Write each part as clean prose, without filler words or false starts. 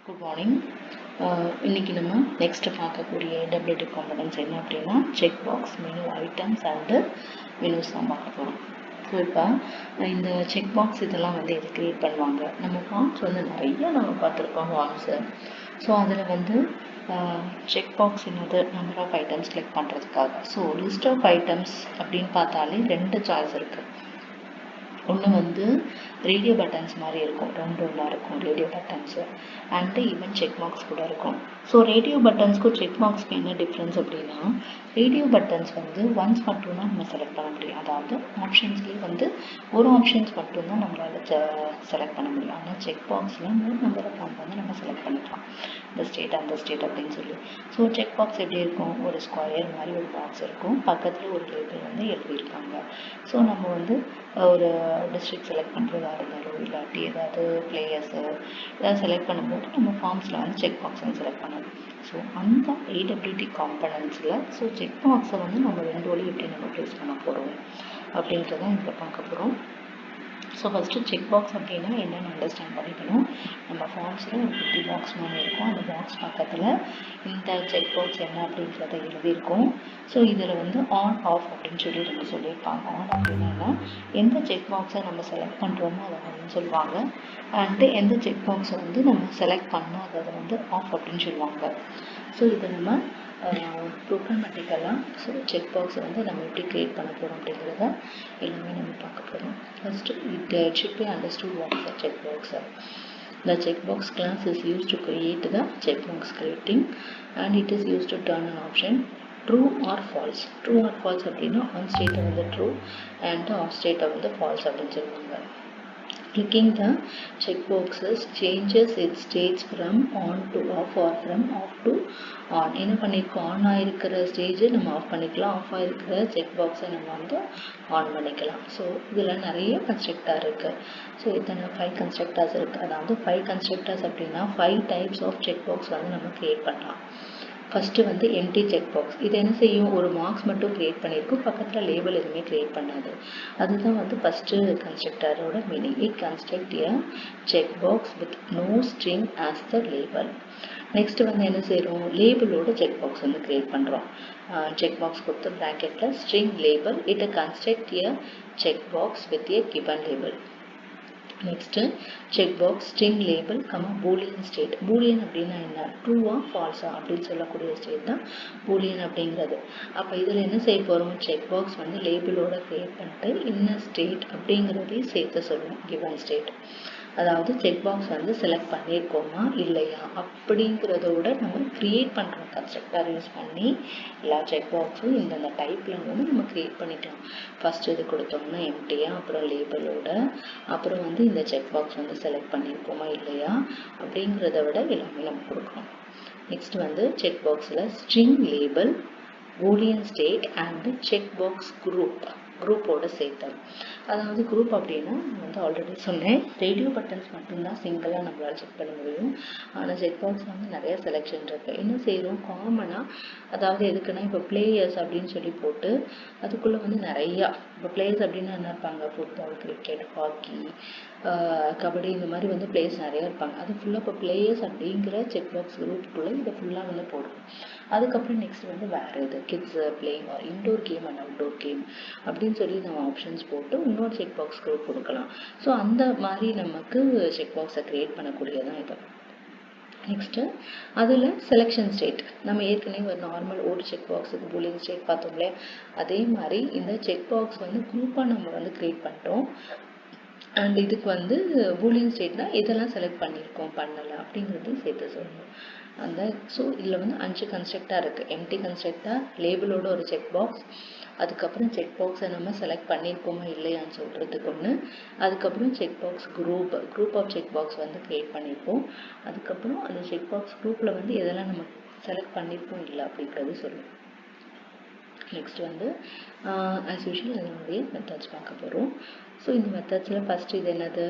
Good morning. இன்னைக்கு நம்ம next பார்க்கக்கூடிய AWT காம்பனன்ட்ஸ் என்ன அப்படின்னா check box, menu items and menus தான் பார்க்க போகிறோம். ஸோ இப்போ இந்த செக் பாக்ஸ் இதெல்லாம் வந்து எது க்ரியேட் பண்ணுவாங்க, நம்ம ஃபார்ம்ஸ் வந்து நிறைய நம்ம பார்த்துருக்கோம் ஃபார்ம்ஸு. ஸோ அதில் வந்து செக் பாக்ஸ் என்னது நம்பர் ஆஃப் ஐட்டம்ஸ் கிளிக் பண்ணுறதுக்காக. ஸோ லிஸ்ட் ஆஃப் ஐட்டம்ஸ் அப்படின்னு பார்த்தாலே ரெண்டு சாய்ஸ் இருக்குது. ஒன்று வந்து ரேடியோ பட்டன்ஸ் மாதிரி இருக்கும், ரவுண்டாக இருக்கும் radio buttons, and even check marks கூட இருக்கும். ஸோ ரேடியோ பட்டன்ஸ்க்கும் செக் மார்க்ஸ்க்கு என்ன டிஃப்ரென்ஸ் அப்படின்னா, ரேடியோ பட்டன்ஸ் வந்து ஒன்ஸ் மட்டும்தான் நம்ம செலக்ட் பண்ண முடியும். அதாவது ஆப்ஷன்ஸ்லேயே வந்து ஒரு ஆப்ஷன்ஸ் மட்டும்தான் நம்மளால் செலக்ட் பண்ண முடியும். ஆனால் செக் பாக்ஸில் 3 நம்பர் ஆஃப் ஃபார்ம் வந்து நம்ம செலக்ட் பண்ணிக்கலாம், இந்த ஸ்டேட் அந்த ஸ்டேட் அப்படின்னு சொல்லி. ஸோ செக் பாக்ஸ் எப்படி இருக்கும், ஒரு ஸ்கொயர் மாதிரி ஒரு பாக்ஸ் இருக்கும், பக்கத்தில் ஒரு லேபிள் வந்து எழுதியிருப்பாங்க. ஸோ நம்ம வந்து ஒரு டிஸ்ட்ரிக்ட் செலக்ட் பண்ணுறதா இருந்தாலும் இல்லாட்டி ஏதாவது பிளேயர்ஸு ஏதாவது செலக்ட் பண்ணும்போது நம்ம ஃபார்ம்ஸில் வந்து செக் பாக்ஸ் வந்து செலக்ட் பண்ணணும். ஸோ அந்த AWT காம்பனன்ட்ஸில் ஸோ செக் பாக்ஸை வந்து நம்ம ரெண்டு வழி எப்படி நம்ம ப்ளேஸ் பண்ண போகிறோம் அப்படின்றத இங்கே பார்க்க போகிறோம். ஸோ ஃபஸ்ட்டு செக் பாக்ஸ் அப்படின்னா என்னென்னு அண்டர்ஸ்டாண்ட் பண்ணிக்கணும். நம்ம ஃபார்ம்ஸில் ஒரு குட்டி பாக்ஸ் மாதிரி இருக்கும், அந்த பாக்ஸ் பக்கத்தில் இந்த செக் பாக்ஸ் என்ன அப்படின்றத எழுதியிருக்கோம். ஸோ இதில் வந்து ஆன் ஆஃப் அப்படின்னு சொல்லி ரெண்டு சொல்லியிருப்பாங்க. ஆன் அப்படின்னா எந்த செக் பாக்ஸை நம்ம செலக்ட் பண்ணுறோமோ அதை வந்து சொல்லுவாங்க, அண்டு எந்த செக் பாக்ஸை வந்து நம்ம செலக்ட் பண்ணாததை வந்து ஆஃப் அப்படின்னு சொல்லுவாங்க. ஸோ இதை நம்ம ப்ரோக்ராமேட்டிக்கலாக ஸோ செக் பாக்ஸை வந்து நம்ம எப்படி க்ரியேட் பண்ண போகிறோம் அப்படிங்கிறத எல்லாமே நம்ம பார்க்க போகிறோம். First, it should be understood what is a checkbox. The checkbox class is used to create the checkbox creating, and it is used to turn an option true or false. True or false அப்படின்னா on state வந்து true and off state வந்து false அப்படின்னு சொல்லுவாங்க. Clicking the checkboxes changes its states from on to off or from off to on. என்ன பண்ணியிருக்கோம், on ஆகிருக்கிற ஸ்டேஜை நம்ம of பண்ணிக்கலாம், ஆஃப் ஆகிருக்கிற செக் பாக்ஸை நம்ம வந்து ஆன் பண்ணிக்கலாம். ஸோ இதில் நிறைய கன்ஸ்ட்ரக்டர் இருக்குது. ஸோ இத்தனை 5 கன்ஸ்ட்ரக்டர்ஸ் இருக்குது. அதாவது 5 கன்ஸ்ட்ரக்டர்ஸ் அப்படின்னா 5 டைப்ஸ் ஆஃப் செக் பாக்ஸ் வந்து நம்ம க்ரியேட் பண்ணலாம். ஃபஸ்ட்டு வந்து எம்டி செக் பாக்ஸ். இது என்ன செய்யும், ஒரு மார்க்ஸ் மட்டும் க்ரியேட் பண்ணியிருக்கும், பக்கத்தில் லேபிள் எதுவுமே க்ரியேட் பண்ணாது. அதுதான் வந்து ஃபஸ்ட்டு கன்ஸ்ட்ரக்டரோட meaning. It construct a check box with no string as the label. Next வந்து என்ன செய்கிறோம், லேபிளோட செக் பாக்ஸ் வந்து க்ரியேட் பண்ணுறோம். செக் பாக்ஸ் கொடுத்து ப்ராக்கெட்டில் string label, it construct a check box with a given label. Next check box string label boolean state. Boolean அப்படின்னா என்ன, ட்ரூவா ஃபால்ஸா அப்படின்னு சொல்லக்கூடிய ஸ்டேட் தான் பூலியன் அப்படிங்கிறது. அப்போ இதில் என்ன செய்ய போகிறோம், செக் பாக்ஸ் வந்து லேபிளோட க்ரியேட் பண்ணிட்டு இன்ன ஸ்டேட் அப்படிங்கிறதையும் சேர்த்து சொல்லுவோம், கிவன் ஸ்டேட். அதாவது செக் பாக்ஸ் வந்து செலக்ட் பண்ணியிருக்கோமா இல்லையா அப்படிங்கிறதோட நம்ம க்ரியேட் பண்ணுறோம். கன்ஸ்ட்ரக்டர் யூஸ் பண்ணி எல்லா செக் பாக்ஸும் இந்தந்த டைப்பில் வந்து நம்ம க்ரியேட் பண்ணிட்டோம். ஃபஸ்ட்டு இது கொடுத்தோம்னா எம்டியா, அப்புறம் லேபிளோட, அப்புறம் வந்து இந்த செக் பாக்ஸ் வந்து செலக்ட் பண்ணியிருக்கோமா இல்லையா அப்படிங்கிறத விட எல்லாமே நம்ம கொடுக்குறோம். நெக்ஸ்ட் வந்து செக் பாக்ஸில் string label, boolean state and check box குரூப்போட சேர்த்தல். அதாவது குரூப் அப்படின்னா நான் வந்து ஆல்ரெடி சொன்னேன், ரேடியோ பட்டன்ஸ் மட்டும்தான் சிங்கிளாக நம்மளால் செக் பண்ண முடியும். ஆனால் செக் பாக்ஸ் வந்து நிறைய செலெக்ஷன் இருக்குது. என்ன செய்கிறோம், காமனாக அதாவது எதுக்குன்னா இப்போ பிளேயர்ஸ் அப்படின்னு சொல்லி போட்டு அதுக்குள்ளே வந்து நிறையா, இப்போ பிளேயர்ஸ் அப்படின்னா என்ன இருப்பாங்க, ஃபுட்பால், கிரிக்கெட், ஹாக்கி, கபடி, இந்த மாதிரி வந்து பிளேயர்ஸ் நிறையா இருப்பாங்க. அது ஃபுல்லாக இப்போ பிளேயர்ஸ் அப்படிங்கிற செக் பாக்ஸ் குரூப்புக்குள்ளே இதை ஃபுல்லாக வந்து போடுவோம். அதுக்கப்புறம் நெக்ஸ்ட் வந்து வேறு இது kids playing or indoor game and outdoor game அப்படின்னு சொல்லி நம்ம ஆப்ஷன்ஸ் போட்டு இன்னொரு செக் பாக்ஸ் கொடுக்கலாம். ஸோ அந்த மாதிரி நமக்கு செக் பாக்ஸை க்ரியேட் பண்ணக்கூடியதான் இது. நெக்ஸ்ட்டு அதில் செலெக்ஷன் ஸ்டேட். நம்ம ஏற்கனவே ஒரு நார்மல் ஒரு செக் பாக்ஸுக்கு பூலியன் ஸ்டேட் பார்த்தோம்ல, அதே மாதிரி இந்த செக் பாக்ஸ் வந்து குரூப்பாக நம்ம வந்து க்ரியேட் பண்ணிட்டோம். அண்ட் இதுக்கு வந்து பூலியன் ஸ்டேட்னா இதெல்லாம் செலக்ட் பண்ணியிருக்கோம் பண்ணலை அப்படிங்கிறதையும் சேர்த்து சொல்லணும். அந்த ஸோ இதில் வந்து 5 கன்ஸ்ட்ரக்டாக இருக்குது. எம்டி கன்ஸ்ட்ரக்டர், லேபிளோட ஒரு செக் பாக்ஸ், அதுக்கப்புறம் செக் பாக்ஸை நம்ம செலக்ட் பண்ணியிருக்கோமா இல்லையான்னு சொல்கிறதுக்கு ஒன்று, அதுக்கப்புறம் check box group of check box வந்து க்ரியேட் பண்ணியிருப்போம், அதுக்கப்புறம் அந்த செக் பாக்ஸ் குரூப்பில் வந்து எதெல்லாம் நம்ம செலக்ட் பண்ணியிருக்கோம் இல்லை அப்படிங்கிறது சொல்லுவோம். நெக்ஸ்ட் வந்து ஆஸ் யூஷுவல் அதனுடைய மெத்தட்ஸ் பார்க்க போகிறோம். ஸோ இந்த மெத்தட்ஸில் ஃபஸ்ட்டு இது என்னது?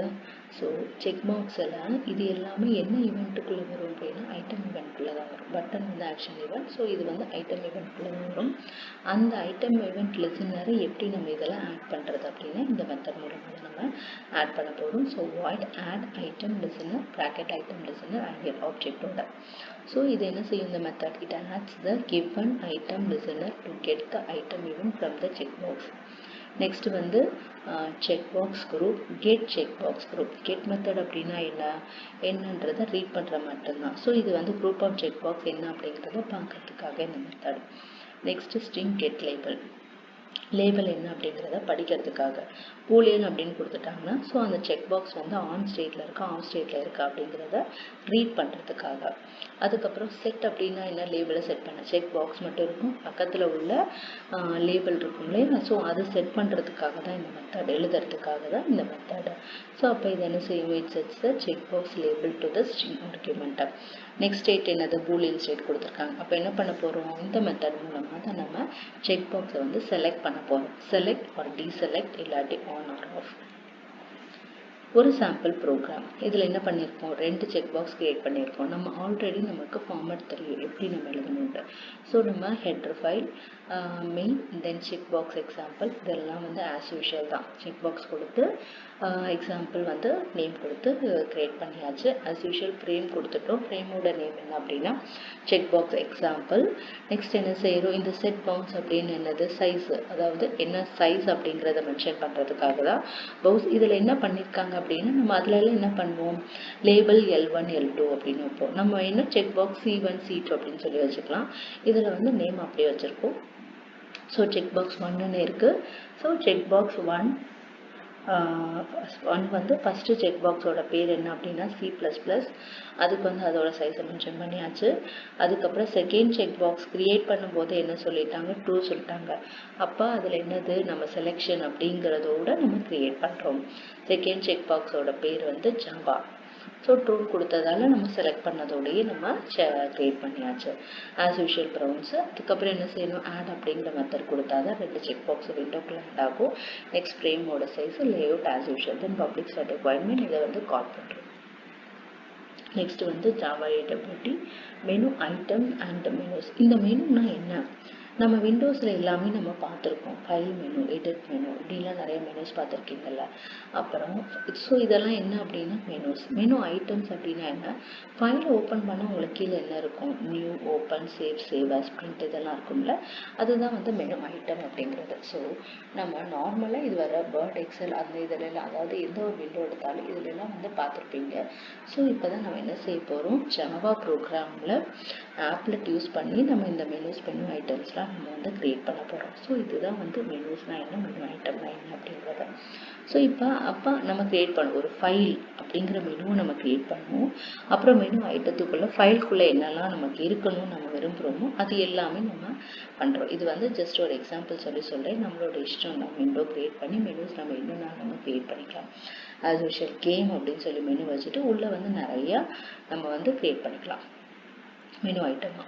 ஸோ செக் பாக்ஸில் இது எல்லாமே என்ன ஈவெண்ட்டுக்குள்ளே வரும் அப்படின்னா ஐட்டம் ஈவெண்ட்குள்ளே தான் வரும். பட்டன் வந்து ஆக்ஷன் ஈவெண்ட். ஸோ இது வந்து ஐட்டம் ஈவெண்ட்குள்ளே தான் வரும். அந்த ஐட்டம் ஈவெண்ட் லிசனரை எப்படி நம்ம இதெல்லாம் ஆட் பண்ணுறது அப்படின்னா இந்த மெத்தட் மூலமாக தான் நம்ம ஆட் பண்ண போகிறோம். So void add item listener bracket item listener add ஆப்ஜெக்டோட. ஸோ இது என்ன செய்யும் இந்த method? It adds the given item listener to get the item event from the check box. Next வந்து check box group, get check box group. Get method அப்படின்னா என்னன்றதை read பண்ணுற மட்டும்தான். ஸோ இது வந்து குரூப் ஆஃப் செக்பாக்ஸ் என்ன அப்படிங்கிறத பார்க்கறதுக்காக இந்த method. Next string get label. Label என்ன அப்படிங்கிறத படிக்கிறதுக்காக. பூலியன் அப்படின்னு கொடுத்துட்டாங்கன்னா ஸோ அந்த செக் பாக்ஸ் வந்து ஆன் ஸ்டேட்டில் இருக்கா ஆஃப் ஸ்டேட்டில் இருக்கா அப்படிங்கிறத ரீட் பண்ணுறதுக்காக. அதுக்கப்புறம் செட் அப்படின்னா என்ன? லேபிளை செட் பண்ண. செக் பாக்ஸ் மட்டும் இருக்கும், பக்கத்தில் உள்ள லேபிள் இருக்கும் இல்லையா? ஸோ அதை செட் பண்ணுறதுக்காக தான் இந்த மெத்தட், எழுதுறதுக்காக தான் இந்த மெத்தட். ஸோ அப்போ இது என்ன செய்யும்? It sets the check box label to the string argument. Next state என்னது? பூலியன் ஸ்டேட் கொடுத்துருக்காங்க. அப்போ என்ன பண்ண போகிறோம்? இந்த மெத்தட் மூலமாக தான் நம்ம செக் பாக்ஸை வந்து செலக்ட் பண்ண போகிறோம். செலக்ட் ஆர் டீசெலக்ட் இல்லாட்டி ஆன் ஆர் ஆஃப். ஒரு சாம்பிள் ப்ரோக்ராம். இதில் என்ன பண்ணியிருக்கோம்? 2 செக் பாக்ஸ் கிரியேட் பண்ணியிருக்கோம். நம்ம ஆல்ரெடி நமக்கு ஃபார்மேட் தெரியும் எப்படி நம்ம எழுதணுன்ட்டு. ஸோ நம்ம ஹெட்ரு ஃபைல், மெயின், தென் செக் பாக்ஸ் எக்ஸாம்பிள் இதெல்லாம் வந்து ஆஸ் யூஷுவல் தான். செக் பாக்ஸ் கொடுத்து எக்ஸாம்பிள் வந்து நேம் கொடுத்து கிரியேட் பண்ணியாச்சு. ஆஸ் யூஷுவல் ஃப்ரேம் கொடுத்துட்டோம். ஃப்ரேமோட நேம் என்ன அப்படின்னா செக் பாக்ஸ் எக்ஸாம்பிள். நெக்ஸ்ட் என்ன செய்கிறோம்? இந்த செட் பவுன்ஸ் அப்படின்னு என்னது? சைஸ், அதாவது என்ன சைஸ் அப்படிங்கிறத மென்ஷன் பண்ணுறதுக்காக தான் பவுஸ். இதில் என்ன பண்ணியிருக்காங்க அப்படின்னா நம்ம அதிலெல்லாம் என்ன பண்ணுவோம்? லேபிள் L1 L2 அப்படின்னு வைப்போம். நம்ம என்ன செக் பாக்ஸ் C1 C2 அப்படின்னு சொல்லி வச்சுக்கலாம். இதில் வந்து நேம் அப்படியே வச்சுருக்கோம். ஸோ செக் பாக்ஸ் 1ன்னு இருக்குது. ஸோ செக் பாக்ஸ் 1 வந்து ஃபஸ்ட்டு செக் பாக்ஸோட பேர் என்ன அப்படின்னா C++. அதுக்கு வந்து அதோட சைஸை மென்ஷன் பண்ணியாச்சு. அதுக்கப்புறம் செகண்ட் செக் பாக்ஸ் கிரியேட் பண்ணும்போது என்ன சொல்லிட்டாங்க? ட்ரூ சொல்லிட்டாங்க. அப்போ அதில் என்னது? நம்ம செலெக்ஷன் அப்படிங்கிறதோட நம்ம கிரியேட் பண்ணுறோம். செகண்ட் செக் பாக்ஸோட பேர் வந்து ஜாவா. ஸோ ட்ரூ கொடுத்ததால நம்ம செலக்ட் பண்ணதோடையே நம்ம கிரியேட் பண்ணியாச்சு. ஆஸ் யூஷுவல் ப்ரௌன்ஸு. அதுக்கப்புறம் என்ன செய்யணும்? ஆட் அப்படிங்கிற மெத்தட் கொடுத்தா தான் 2 செக் பாக்ஸ் விண்டோக்குள்ள ஆட் ஆகும். நெக்ஸ்ட் ஃப்ரேமோட size, layout as usual, then public static requirement இதை வந்து கால் பண்ணுறோம். நெக்ஸ்ட் வந்து Java AWT menu item and menus. இந்த மெனுனா என்ன? நம்ம விண்டோஸில் எல்லாமே நம்ம பார்த்துருக்கோம். ஃபைல் மெனு, எடிட் மெனு இப்படிலாம் நிறைய மெனுஸ் பார்த்துருக்கீங்கல்ல. அப்புறம் ஸோ இதெல்லாம் என்ன அப்படின்னா மெனுஸ். மெனு ஐட்டம்ஸ் அப்படின்னா என்ன? ஃபைலை ஓப்பன் பண்ணால் உங்களுக்கு கீழே என்ன இருக்கும்? New, open, save as, print இதெல்லாம் இருக்கும்ல. அதுதான் வந்து மெனு ஐட்டம் அப்படிங்கிறது. ஸோ நம்ம நார்மலாக இது வர வேர்ட், எக்ஸல் அந்த இதிலெல்லாம், அதாவது எந்த ஒரு விண்டோ எடுத்தாலும் இதிலெல்லாம் வந்து பார்த்துருப்பீங்க. ஸோ இப்போ தான் நம்ம என்ன செய்ய போகிறோம்? ஜாவா ப்ரோக்ராமில் ஆப்லெட் யூஸ் பண்ணி நம்ம இந்த மெனுஸ், மெனு ஐட்டம்ஸ்லாம் நம்ம வந்து கிரியேட் பண்ண போகிறோம். ஸோ இதுதான் வந்து மெனுஸ்னால் என்ன, மெனு ஐட்டம்னா என்ன அப்படிங்கிறத. ஸோ அப்போ நம்ம கிரியேட் பண்ணுவோம். ஒரு ஃபைல் அப்படிங்கிற மெனுவை நம்ம கிரியேட் பண்ணுவோம். அப்புறம் மெனு ஐட்டத்துக்குள்ளே ஃபைல்குள்ளே என்னெல்லாம் நமக்கு இருக்கணும்னு நம்ம விரும்புகிறோமோ அது எல்லாமே நம்ம பண்ணுறோம். இது வந்து ஜஸ்ட் ஒரு எக்ஸாம்பிள் சொல்கிறேன். நம்மளோட இஷ்டம் நம்ம விண்டோ கிரியேட் பண்ணி மெனுஸ் நம்ம என்னென்ன நம்ம கிரியேட் பண்ணிக்கலாம். ஆஸ் யூஷுவல் கேம் அப்படின்னு சொல்லி மெனு வச்சுட்டு உள்ளே வந்து நிறையா நம்ம வந்து கிரியேட் பண்ணிக்கலாம் மெனு ஐட்டமாக.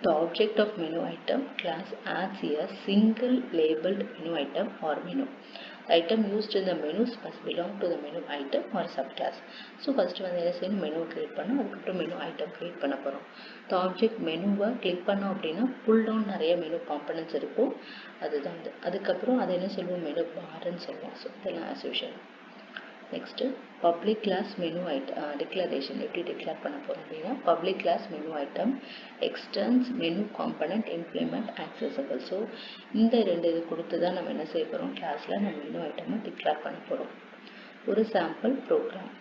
The object of menu item class adds a single labeled menu item or menu. The item used in the menus must belong to the menu item or subclass. So first வந்து என்ன செய்யணும்? Menu create பண்ணோம். அதுக்கப்புறம் menu item create பண்ண போகிறோம். The object மெனுவை click பண்ணோம் அப்படின்னா pull down நிறைய மெனு காம்பனன்ட்ஸ் இருக்கும். அதுதான் அது. அதுக்கப்புறம் அதை என்ன சொல்லுவோம்? மெனு பார்ன்னு சொல்லுவோம். ஸோ இதெல்லாம் as usual. Next public class menu item declaration எப்படி டிக்ளேர் பண்ண போகிறோம் அப்படின்னா public class menu item extends menu component implement accessible. So இந்த 2 இது கொடுத்து தான் நம்ம என்ன செய்ய போகிறோம்? கிளாஸில் நம்ம மெனு ஐட்டமை டிக்ளேர் பண்ண போகிறோம். ஒரு சாம்பிள் ப்ரோக்ராம்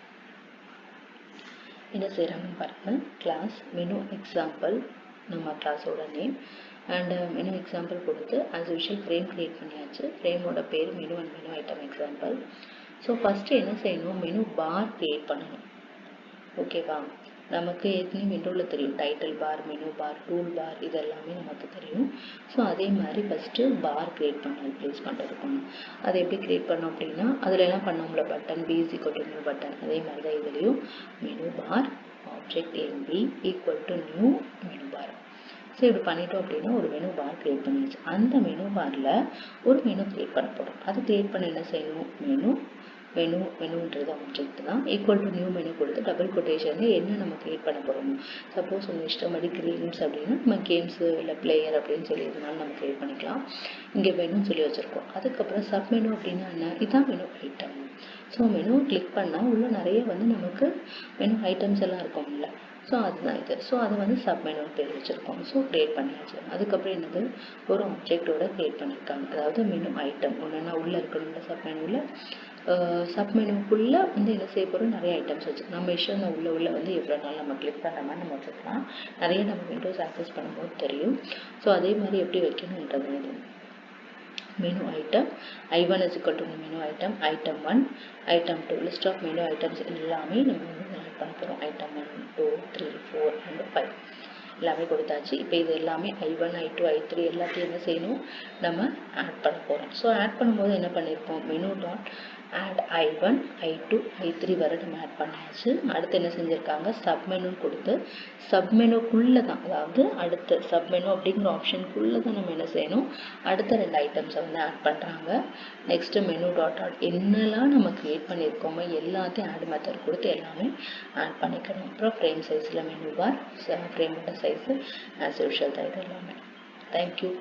என்ன செய்கிறாங்கன்னு பாருங்கள். கிளாஸ் மெனு எக்ஸாம்பிள் நம்ம கிளாஸோட நேம் அண்ட் மெனு எக்ஸாம்பிள் கொடுத்து ஆஸ் யூஷுவல் ஃப்ரேம் கிரியேட் பண்ணியாச்சு. ஃப்ரேமோட பேர் menu and menu item example. So first என்ன செய்யணும்? மெனு பார் கிரியேட் பண்ணணும். ஓகேவா? நமக்கு ஏற்கனவே விண்டோவில் தெரியும் டைட்டில் பார், மெனு பார், டூல் பார் இதெல்லாமே நமக்கு தெரியும். ஸோ அதே மாதிரி ஃபஸ்ட்டு பார் கிரியேட் பண்ணணும், ப்ளேஸ் பண்ணுறதுக்கு. அதை எப்படி கிரியேட் பண்ணோம் அப்படின்னா அதில் எல்லாம் பண்ணோம்ல பட்டன், B = நியூ பட்டன், அதே மாதிரி தான் இதுலேயும் menu bar object MB = new menu bar. So இப்படி பண்ணிட்டோம் அப்படின்னா ஒரு மெனு பார் கிரியேட் பண்ணியாச்சு. அந்த மெனு பாரில் ஒரு மெனு கிரியேட் பண்ண போகிறோம். அது கிரியேட் பண்ண என்ன செய்யணும், மெனுன்றது ஆப்ஜெக்ட் தான், ஈக்குவல் டு நியூ மெனு கொடுத்து டபுள் கொட்டேஷனில் என்ன நம்ம கிரியேட் பண்ண போகிறோமோ, சப்போஸ் உங்கள் இஷ்டப்படி கேம்ஸ் அப்படின்னா நம்ம கேம்ஸு இல்லை பிளேயர் அப்படின்னு சொல்லி எதுனாலும் நம்ம கிரியேட் பண்ணிக்கலாம். இங்கே மெனுன்னு சொல்லி வச்சுருக்கோம். அதுக்கப்புறம் சப் மெனு அப்படின்னா என்ன, இதான் menu item. So menu click பண்ணால் உள்ள நிறைய நமக்கு மெனு ஐட்டம்ஸ் எல்லாம் இருக்கும்ல, ஸோ அதுதான் இது. ஸோ அதை சப் மெனுன்னு பேர் வச்சுருக்கோம். ஸோ க்ரியேட் பண்ணியாச்சு. அதுக்கப்புறம் என்னது, ஒரு ஆப்ஜெக்டோட க்ரியேட் பண்ணியிருக்காங்க, அதாவது மெனு ஐட்டம் ஒன்றுனா உள்ளே இருக்கணும்ல சப் மெனுவில். சப் மெனுக்குள்ளே என்ன செய்ய போகிறோம், நிறைய ஐட்டம்ஸ் வச்சுக்கலாம். நம்ம இஷ்டம் உள்ள எவ்வளோ நாள் நம்ம கிளிக் பண்ணுற மாதிரி நம்ம வச்சுக்கலாம். நிறைய நம்ம விண்டோஸ் ஆக்சஸ் பண்ணும்போது தெரியும். ஸோ அதே மாதிரி எப்படி வைக்கணுன்றது இது. menu item I1 is equal to menu item 1 item 2 list of menu items எல்லாமே நம்ம ஆட் பண்ண போகிறோம். item 1 2 3 4 and 5 எல்லாமே கொடுத்தாச்சு. இப்போ இது எல்லாமே I1 I2 I3 எல்லாத்தையும் என்ன செய்யணும், நம்ம ஆட் பண்ண போகிறோம். ஸோ ஆட் பண்ணும்போது என்ன பண்ணியிருப்போம், menu dot out I1 I2 I3 வரை நம்ம ஆட் பண்ணியாச்சு. அடுத்து என்ன செஞ்சுருக்காங்க, சப் மெனுன்னு கொடுத்து சப் மெனுக்குள்ளே தான், அதாவது அடுத்து சப் மெனு அப்படிங்கிற ஆப்ஷனுக்குள்ளே தான் நம்ம என்ன செய்யணும், அடுத்த 2 ஐட்டம்ஸை ஆட் பண்ணுறாங்க. நெக்ஸ்ட்டு மெனு டாட் ஆட் என்னெல்லாம் நம்ம க்ரியேட் பண்ணியிருக்கோமோ எல்லாத்தையும் ஆட் மெத்தட் கொடுத்து எல்லாமே ஆட் பண்ணிக்கணும். அப்புறம் ஃப்ரேம் சைஸில் மெனு பார், ஃப்ரேமோட சைஸு ஆஸ் யூஷுவல் தான் இது எல்லாமே. தேங்க்யூ.